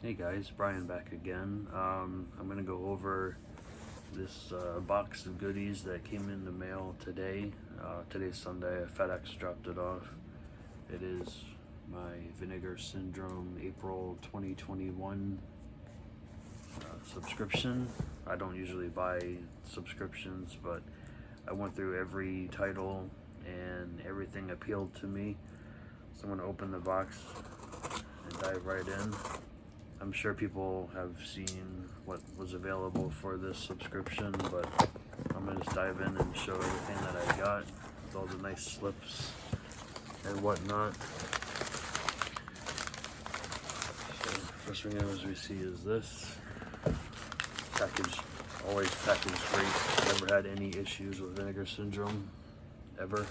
Hey guys, Brian back again. I'm gonna go over this box of goodies that came in the mail today. Today's Sunday. FedEx dropped it off. It is my Vinegar Syndrome April 2021 subscription. I don't usually buy subscriptions, but I went through every title and everything appealed to me. So I'm gonna open the box and dive right in. I'm sure people have seen what was available for this subscription, but I'm gonna just dive in and show everything that I got with all the nice slips and whatnot. So first thing as we see is this package, always packaged great. Never had any issues with Vinegar Syndrome ever.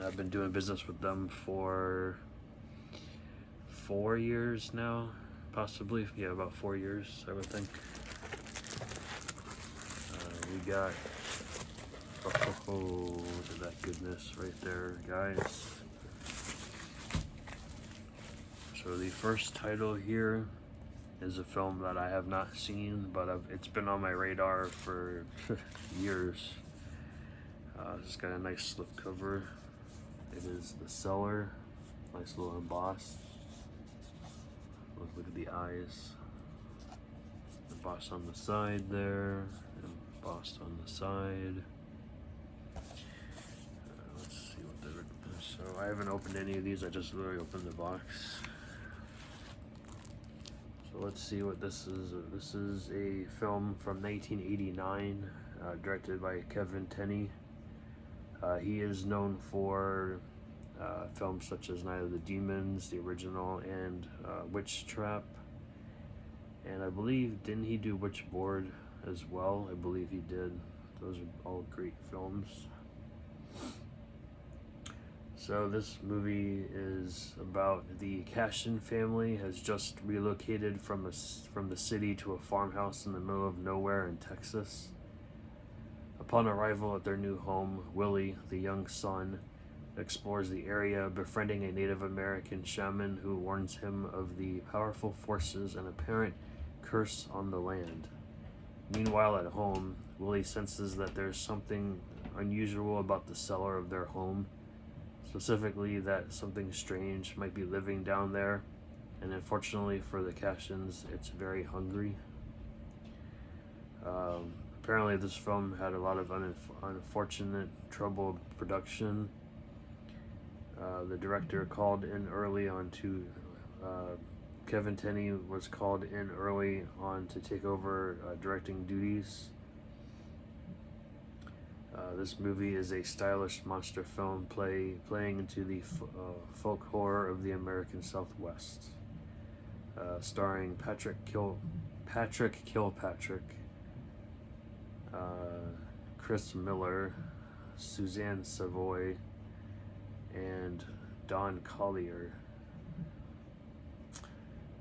I've been doing business with them for 4 years now. Possibly, yeah, about 4 years, I would think. We got, look at that goodness right there, guys. So the first title here is a film that I have not seen, but it's been on my radar for years. It's got a nice slipcover. It is The Cellar, nice little embossed. Look at the eyes. Embossed on the side there, embossed on the side. Let's see what they're. So I haven't opened any of these. I just literally opened the box. So let's see what this is. This is a film from 1989, directed by Kevin Tenney. He is known for films such as Night of the Demons, the original, and Witch Trap. And I believe, didn't he do Witchboard as well? I believe he did. Those are all great films. So this movie is about the Cashin family has just relocated from the city to a farmhouse in the middle of nowhere in Texas. Upon arrival at their new home, Willie, the young son, explores the area, befriending a Native American shaman who warns him of the powerful forces and apparent curse on the land. Meanwhile, at home, Willie senses that there's something unusual about the cellar of their home, specifically that something strange might be living down there, and unfortunately for the Cashins, it's very hungry. Apparently this film had a lot of unfortunate troubled production. The director called in early on to Kevin Tenney was called in early on to take over directing duties. This movie is a stylish monster film playing into the folk horror of the American Southwest, starring Patrick Kilpatrick, Chris Miller, Suzanne Savoy, and Don Collier.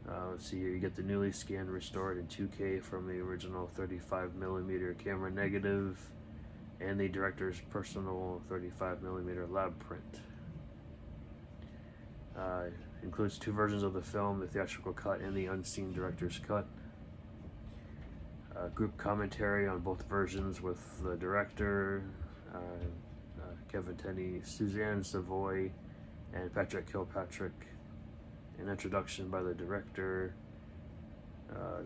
Let's see here, you get the newly scanned, restored in 2K from the original 35mm camera negative and the director's personal 35mm lab print. Includes 2 versions of the film, the theatrical cut and the unseen director's cut. Group commentary on both versions with the director, Kevin Tenney, Suzanne Savoy, and Patrick Kilpatrick. An introduction by the director.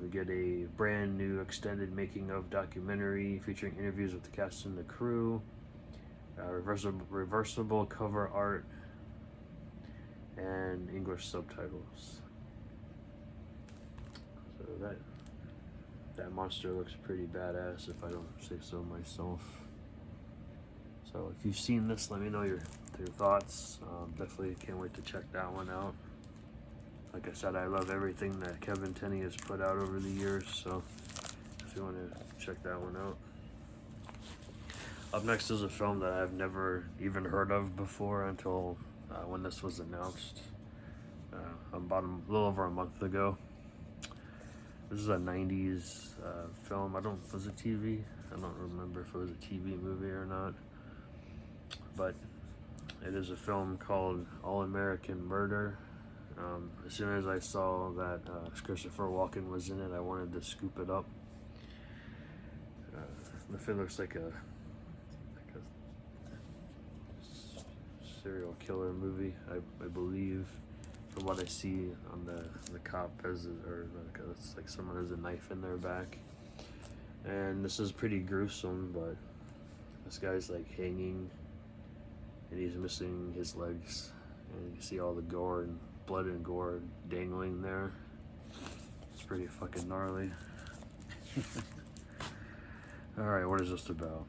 We get a brand new extended making of documentary featuring interviews with the cast and the crew, reversible cover art, and English subtitles. So that monster looks pretty badass, if I don't say so myself. So if you've seen this, let me know your thoughts. Definitely can't wait to check that one out. Like I said, I love everything that Kevin Tenney has put out over the years, so if you want to check that one out. Up next is a film that I've never even heard of before until when this was announced about a little over a month ago. This is a 90s film. Was it TV? I don't remember if it was a TV movie or not. But it is a film called All American Murder. As soon as I saw that Christopher Walken was in it, I wanted to scoop it up. If it looks like a serial killer movie, I believe, from what I see on the cop it's like someone has a knife in their back, and this is pretty gruesome. But this guy's like hanging, and he's missing his legs, and you see all the gore and blood and gore dangling there. It's pretty fucking gnarly. Alright, what is this about?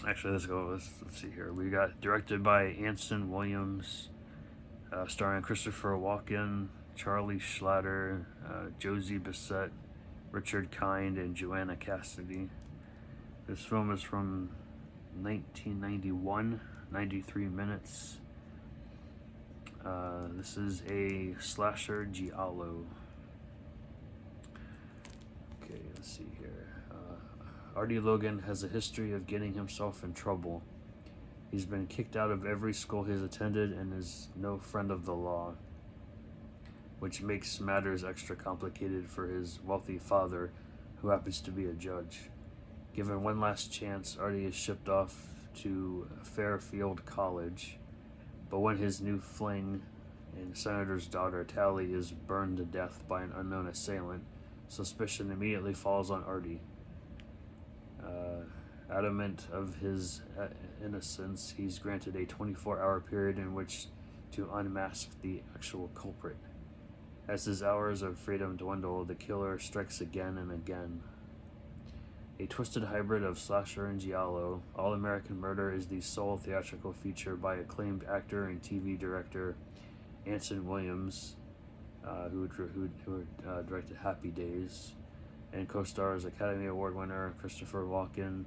Actually, let's see here. We got directed by Anson Williams, starring Christopher Walken, Charlie Schlatter, Josie Bissett, Richard Kind, and Joanna Cassidy. This film is from 1991, 93 minutes. This is a slasher giallo. Okay, let's see here. Artie Logan has a history of getting himself in trouble. He's been kicked out of every school he's attended and is no friend of the law, which makes matters extra complicated for his wealthy father, who happens to be a judge. Given one last chance, Artie is shipped off to Fairfield College, but when his new fling and senator's daughter Tally is burned to death by an unknown assailant, suspicion immediately falls on Artie. Adamant of his innocence, he's granted a 24-hour period in which to unmask the actual culprit. As his hours of freedom dwindle, the killer strikes again and again. A twisted hybrid of slasher and giallo, All American Murder is the sole theatrical feature by acclaimed actor and TV director Anson Williams, who directed Happy Days, and co-stars Academy Award winner Christopher Walken,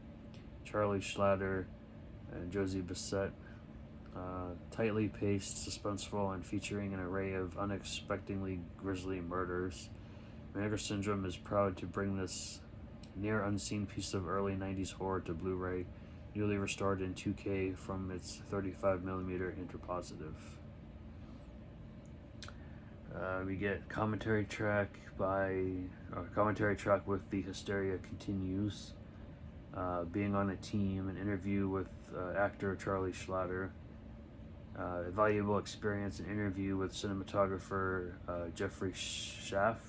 Charlie Schlatter, and Josie Bissett. Tightly paced, suspenseful, and featuring an array of unexpectedly grisly murders, Vinegar Syndrome is proud to bring this near unseen piece of early 90s horror to Blu-ray, newly restored in 2K from its 35mm interpositive. We get commentary track with The Hysteria Continues, being on a team, an interview with actor Charlie Schlatter, a valuable experience, an interview with cinematographer Jeffrey Schaff,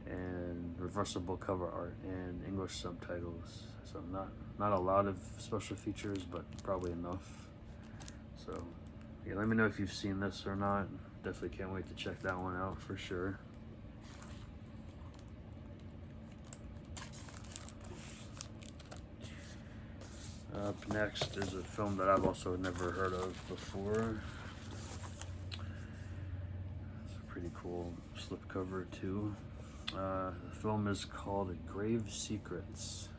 and reversible cover art and English subtitles. So not a lot of special features, but probably enough. So yeah, let me know if you've seen this or not. Definitely can't wait to check that one out for sure. Up next is a film that I've also never heard of before. It's a pretty cool slipcover too. The film is called Grave Secrets.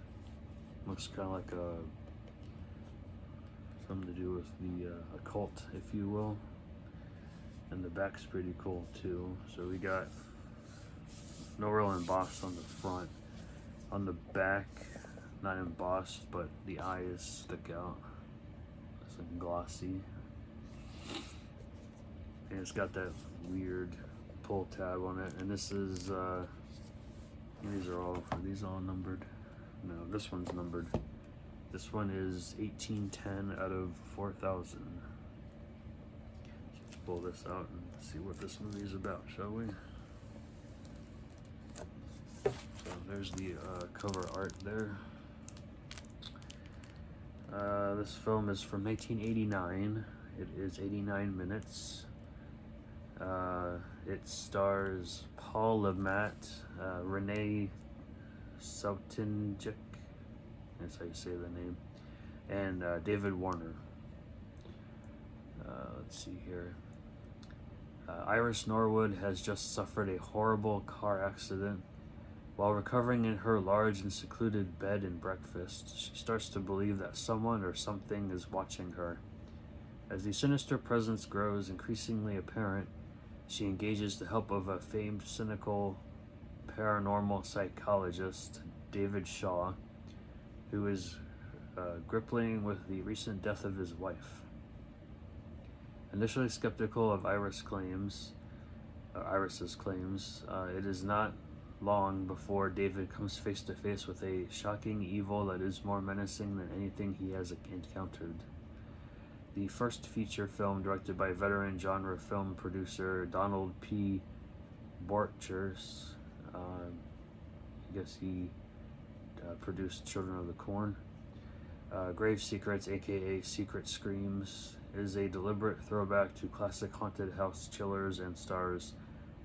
Looks kind of like something to do with the occult, if you will. And the back's pretty cool too. So we got no real embossed on the front. On the back, not embossed, but the eyes stick out. It's like glossy. And it's got that weird pull tab on it. And this is, are these all numbered? No, this one's numbered. This one is 1810 out of 4,000. Let's pull this out and see what this movie is about, shall we? So there's the cover art there. This film is from 1989. It is 89 minutes. It stars Paul Le Mat, Renee Sautinjic, that's how you say the name, and David Warner. Let's see here. Iris Norwood has just suffered a horrible car accident. While recovering in her large and secluded bed and breakfast, she starts to believe that someone or something is watching her. As the sinister presence grows increasingly apparent, she engages the help of a famed cynical paranormal psychologist, David Shaw, who is grappling with the recent death of his wife. Initially skeptical of Iris's claims, it is not long before David comes face to face with a shocking evil that is more menacing than anything he has encountered. The first feature film directed by veteran genre film producer Donald P. Borchers, I guess he produced Children of the Corn. Grave Secrets, aka Secret Screams, is a deliberate throwback to classic haunted house chillers and stars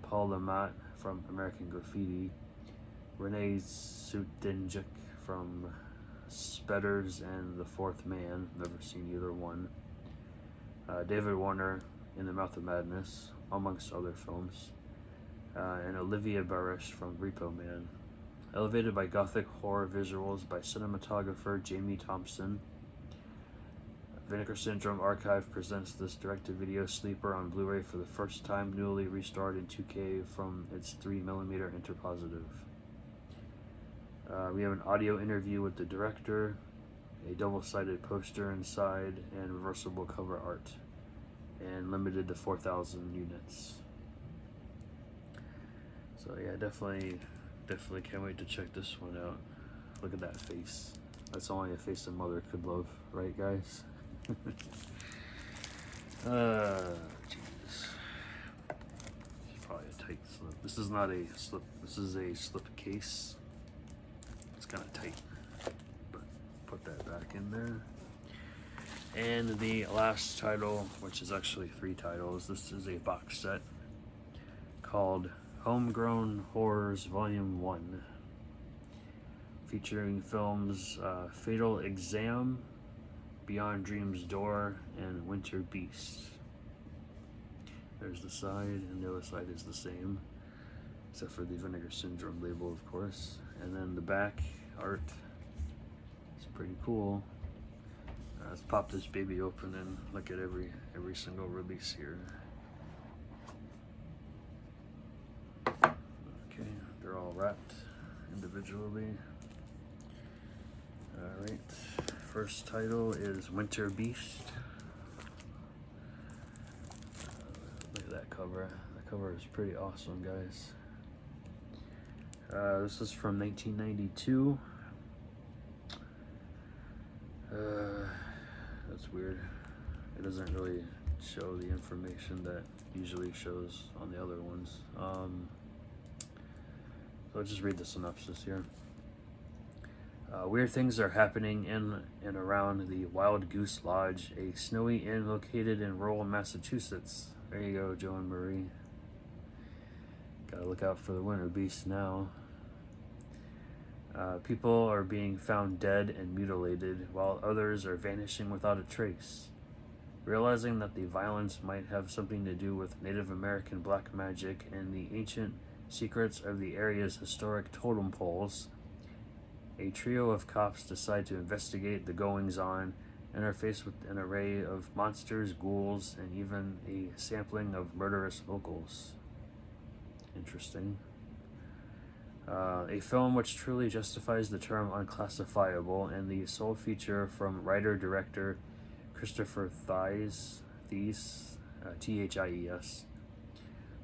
Paul Lamont from American Graffiti, Renee Sutinjuk from Spedders and The Fourth Man, never seen either one, David Warner in The Mouth of Madness, amongst other films, and Olivia Barish from Repo Man. Elevated by gothic horror visuals by cinematographer Jamie Thompson, Vinegar Syndrome Archive presents this direct-to-video sleeper on Blu-ray for the first time, newly restored in 2K from its 3mm interpositive. We have an audio interview with the director, a double-sided poster inside, and reversible cover art, and limited to 4,000 units. So yeah, definitely can't wait to check this one out. Look at that face. That's only a face a mother could love, right, guys? Jesus. It's probably a tight slip. This is not a slip. This is a slip case. It's kind of tight, but put that back in there. And the last title, which is actually 3 titles. This is a box set called Homegrown Horrors Volume 1, featuring films Fatal Exam, Beyond Dream's Door, and Winter Beast. There's the side, and the other side is the same, except for the Vinegar Syndrome label, of course. And then the back art is pretty cool. Let's pop this baby open and look at every single release here. Okay, they're all wrapped individually. Alright, first title is Winter Beast. Look at that cover. That cover is pretty awesome, guys. This is from 1992. That's weird. It doesn't really show the information that usually shows on the other ones. So I'll just read the synopsis here. Weird things are happening in and around the Wild Goose Lodge, a snowy inn located in rural Massachusetts. There you go, Joe and Marie. Gotta look out for the winter beast now. People are being found dead and mutilated, while others are vanishing without a trace. Realizing that the violence might have something to do with Native American black magic and the ancient secrets of the area's historic totem poles, a trio of cops decide to investigate the goings-on and are faced with an array of monsters, ghouls, and even a sampling of murderous locals. Interesting. A film which truly justifies the term unclassifiable, and the sole feature from writer-director Christopher Thies, Thies.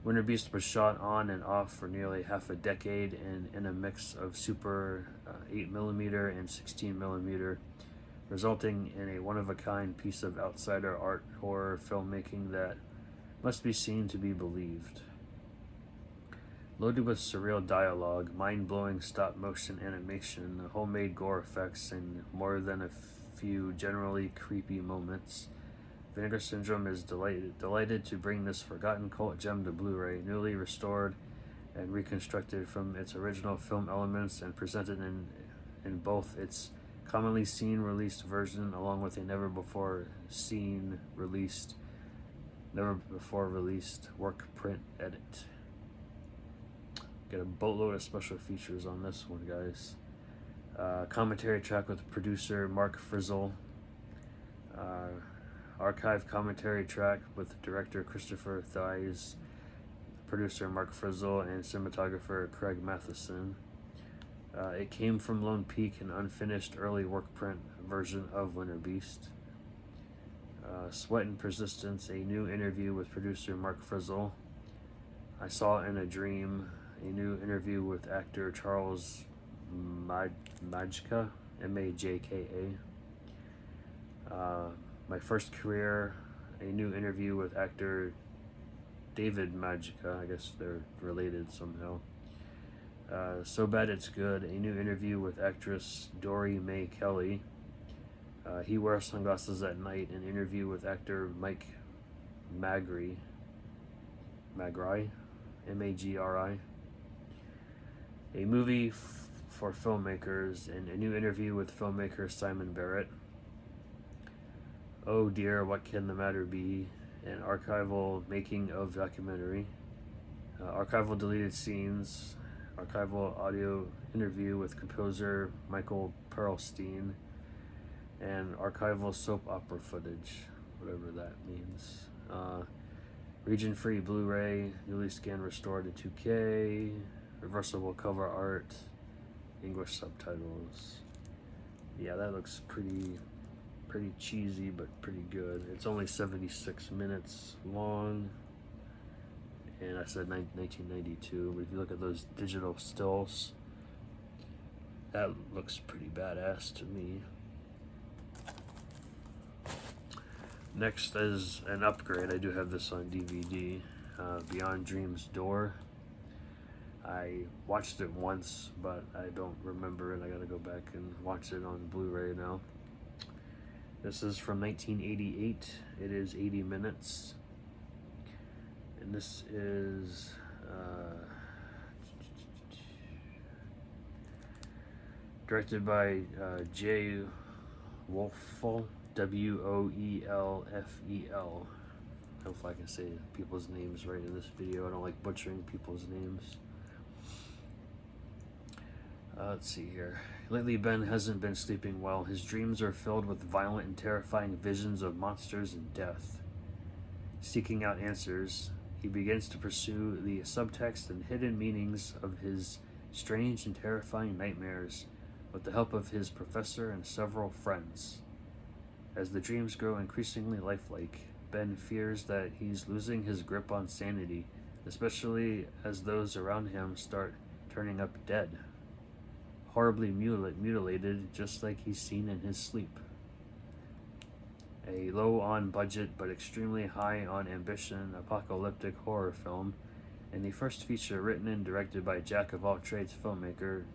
Winter Beast was shot on and off for nearly half a decade and in a mix of super 8mm and 16mm, resulting in a one-of-a-kind piece of outsider art horror filmmaking that must be seen to be believed. Loaded with surreal dialogue, mind-blowing stop-motion animation, homemade gore effects, and more than a few generally creepy moments, Vinegar Syndrome is delighted to bring this forgotten cult gem to Blu-ray, newly restored and reconstructed from its original film elements and presented in both its commonly seen released version along with a never before released work print edit. Get a boatload of special features on this one, guys. Commentary track with producer Mark Frizzle. Archive commentary track with director Christopher Thies, producer Mark Frizzle, and cinematographer Craig Matheson. It came from Lone Peak, an unfinished early work print version of Winter Beast. Sweat and Persistence, a new interview with producer Mark Frizzle. I Saw in a Dream, a new interview with actor Charles Majka, Majka. My First Career, a new interview with actor David Majka. I guess they're related somehow. So Bad It's Good, a new interview with actress Dory Mae Kelly. He Wears Sunglasses at Night, an interview with actor Mike Magri, M-A-G-R-I. A movie for filmmakers, and a new interview with filmmaker Simon Barrett. Oh Dear, What Can the Matter Be? An archival making of documentary. Archival deleted scenes. Archival audio interview with composer Michael Perlstein. And archival soap opera footage, whatever that means. Region-free Blu-ray, newly scanned, restored to 2K, reversible cover art, English subtitles. Yeah, that looks pretty cheesy, but pretty good. It's only 76 minutes long, and I said 1992. But if you look at those digital stills, that looks pretty badass to me. Next is an upgrade. I do have this on DVD. Beyond Dream's Door. I watched it once, but I don't remember it. I gotta go back and watch it on Blu-ray now. This is from 1988. It is 80 minutes. And this is directed by Jay Wolfel. Woelfel. Hopefully I can say people's names right in this video. I don't like butchering people's names. Let's see here. Lately, Ben hasn't been sleeping well. His dreams are filled with violent and terrifying visions of monsters and death. Seeking out answers, he begins to pursue the subtext and hidden meanings of his strange and terrifying nightmares with the help of his professor and several friends. As the dreams grow increasingly lifelike, Ben fears that he's losing his grip on sanity, especially as those around him start turning up dead, horribly mutilated, just like he's seen in his sleep. A low on budget but extremely high on ambition apocalyptic horror film, and the first feature written and directed by jack of all trades filmmaker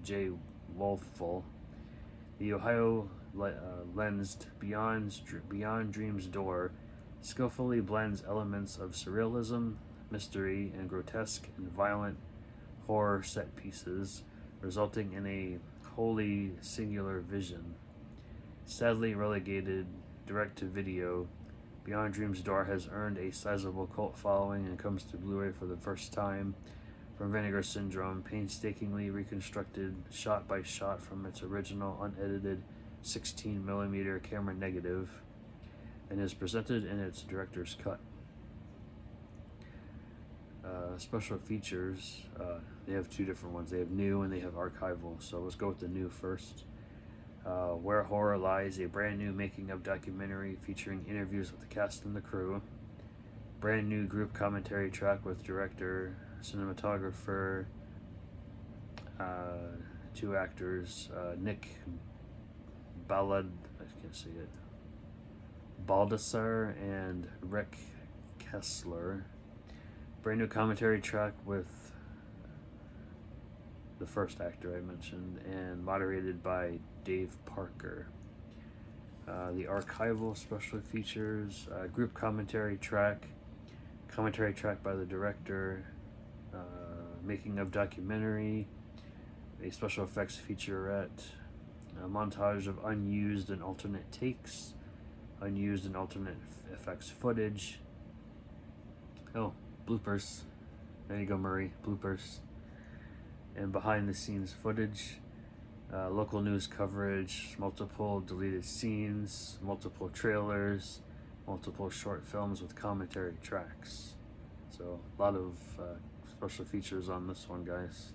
Jay Wolfel. The Ohio lensed Beyond Dream's Door skillfully blends elements of surrealism, mystery, and grotesque and violent horror set pieces, resulting in a wholly singular vision. Sadly relegated direct-to-video, Beyond Dream's Door has earned a sizable cult following and comes to Blu-ray for the first time from Vinegar Syndrome, painstakingly reconstructed shot by shot from its original unedited 16mm camera negative, and is presented in its director's cut. Special features, they have two different ones. They have new and they have archival, so let's go with the new first. Where Horror Lies, a brand new making of documentary featuring interviews with the cast and the crew. Brand new group commentary track with director, cinematographer, two actors, Nick Baldassar and Rick Kessler. Brand new commentary track with the first actor I mentioned, and moderated by Dave Parker. The archival special features, group commentary track by the director, making of documentary, a special effects featurette, a montage of unused and alternate takes, unused and alternate effects footage. Oh, bloopers. There you go, Murray. Bloopers. And behind the scenes footage, local news coverage, multiple deleted scenes, multiple trailers, multiple short films with commentary tracks. So a lot of special features on this one, guys.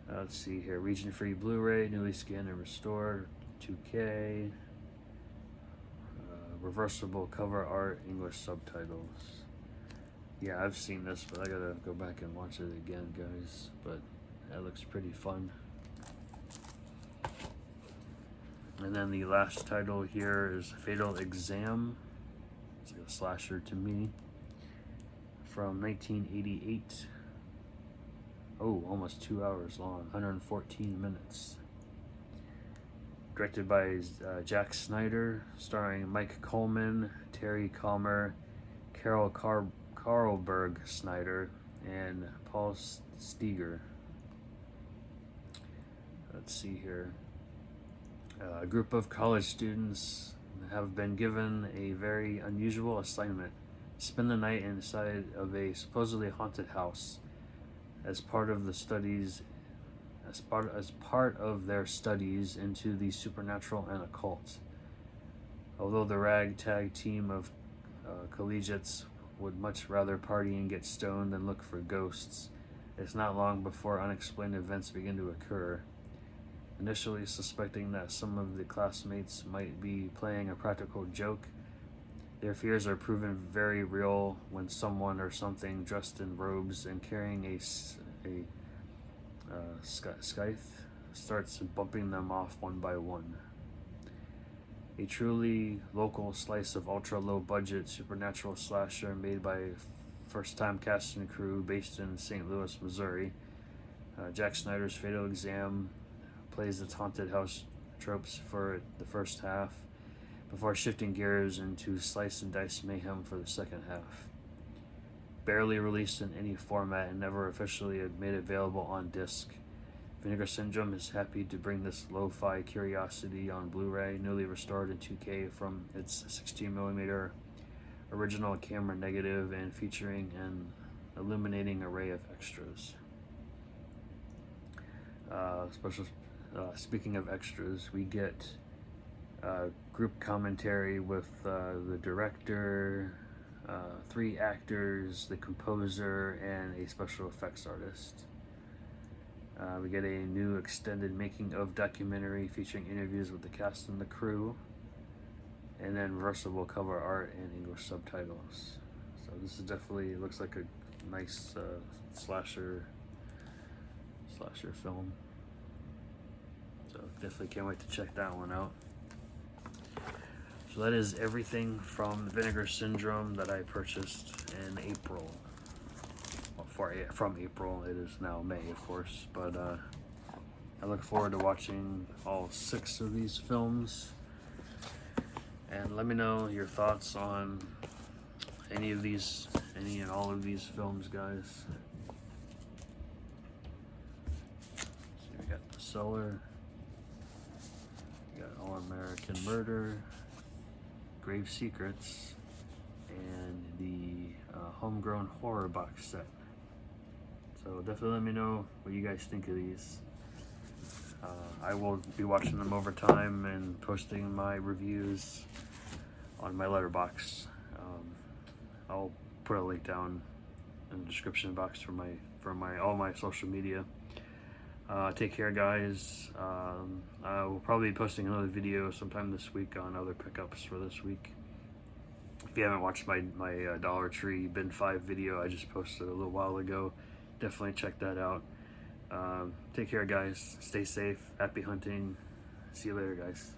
Let's see here. Region-free Blu-ray, newly scanned and restored, 2K. reversible cover art, English subtitles. Yeah, I've seen this, but I gotta go back and watch it again, guys. But that looks pretty fun. And then the last title here is Fatal Exam. It's like a slasher to me. From 1988. Oh, almost 2 hours long, 114 minutes. Directed by Jack Snyder, starring Mike Coleman, Terry Calmer, Carol Carlberg Snyder, and Paul Steger. Let's see here. A group of college students have been given a very unusual assignment: spend the night inside of a supposedly haunted house. As part of their studies into the supernatural and occult. Although the ragtag team of collegiates would much rather party and get stoned than look for ghosts, it's not long before unexplained events begin to occur. Initially suspecting that some of the classmates might be playing a practical joke, their fears are proven very real when someone or something dressed in robes and carrying a scythe starts bumping them off one by one. A truly local slice of ultra-low budget supernatural slasher made by first-time cast and crew based in St. Louis, Missouri. Jack Snyder's Fatal Exam plays its haunted house tropes for the first half, before shifting gears into slice and dice mayhem for the second half. Barely released in any format and never officially made available on disc, Vinegar Syndrome is happy to bring this lo-fi curiosity on Blu-ray, newly restored in 2K from its 16mm original camera negative and featuring an illuminating array of extras. Speaking of extras, we get group commentary with the director, 3 actors, the composer, and a special effects artist. We get a new extended making of documentary featuring interviews with the cast and the crew, and then reversible cover art and English subtitles. So this is definitely looks like a nice slasher film. So definitely can't wait to check that one out. So that is everything from Vinegar Syndrome that I purchased in April. Well, from April, it is now May, of course. But I look forward to watching all 6 of these films. And let me know your thoughts on any and all of these films, guys. So we got The Cellar. We got All American Murder. Grave Secrets, and the Homegrown Horror box set. So definitely let me know what you guys think of these. I will be watching them over time and posting my reviews on my letterbox. I'll put a link down in the description box for all my social media. Take care, guys. I will probably be posting another video sometime this week on other pickups for this week. If you haven't watched my Dollar Tree Bin 5 video I just posted a little while ago, definitely check that out. Take care, guys. Stay safe. Happy hunting. See you later, guys.